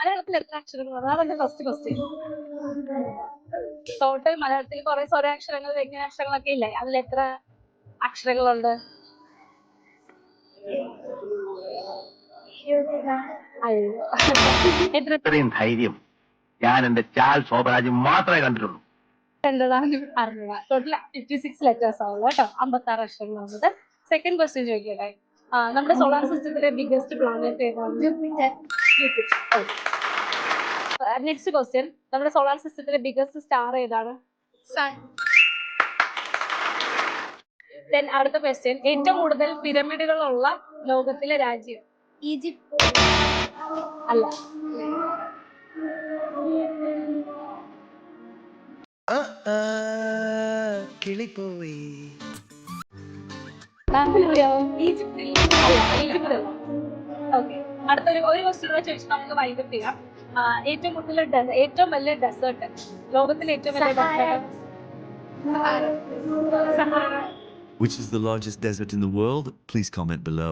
മലയാളത്തിൽ എത്ര അക്ഷരങ്ങളാണ്? അതല്ലേ ഫസ്റ്റ് ക്വസ്റ്റ്യൻ. ടോട്ടൽ മലയാളത്തിൽ കുറെ സ്വരാക്ഷരങ്ങൾ വ്യഞ്ജനാക്ഷരങ്ങളൊക്കെ ഇല്ലേ? അതിൽ എത്ര അക്ഷരങ്ങളുണ്ട്? അയ്യോ. എത്ര ഇത്രയും ധൈര്യം ഞാൻ എന്റെ ചാൽ ശോഭരാജ് മാത്രമേ കണ്ടിട്ടുള്ളൂ. കണ്ടതാണ് അറിഞ്ഞുക. ടോട്ടൽ 56 ലെറ്റേഴ്സ് ആവുള്ളൂ കേട്ടോ. 56 അക്ഷരങ്ങളുള്ളത്. സെക്കൻഡ് ക്വസ്റ്റ്യൻ ചോദിക്കട്ടെ. നമ്മുടെ സോളാർ സിസ്റ്റത്തിലെ ബിഗ്ഗസ്റ്റ് പ്ലാനറ്റ് ഏതാണ്? Next question. നമ്മുടെ സോളാർ സിസ്റ്റത്തിലെ ബിഗ്ഗസ്റ്റ് സ്റ്റാർ ഏതാണ്? Then അടുത്ത ക്വസ്റ്റ്യൻ. ഏറ്റവും കൂടുതൽ പിരമിഡുകളുള്ള ലോകത്തിലെ രാജ്യം? ഈജിപ്ത്. അല്ല. കിളിപ്പോയി. ഈജിപ്തിൽ അല്ല. ഈജിപ്തിൽ അല്ല. ഓക്കെ. അടുത്തൊരു ക്വസ്റ്റ്യൻ കൂടെ ചോദിച്ചു നമുക്ക് വൈൻഡപ്പ് ചെയ്യാം. ഏറ്റവും വലിയ ഡെസേർട്ട് ലോകത്തിലെ ഏറ്റവും വലിയ desert? Which is the largest desert in the world? Please comment below.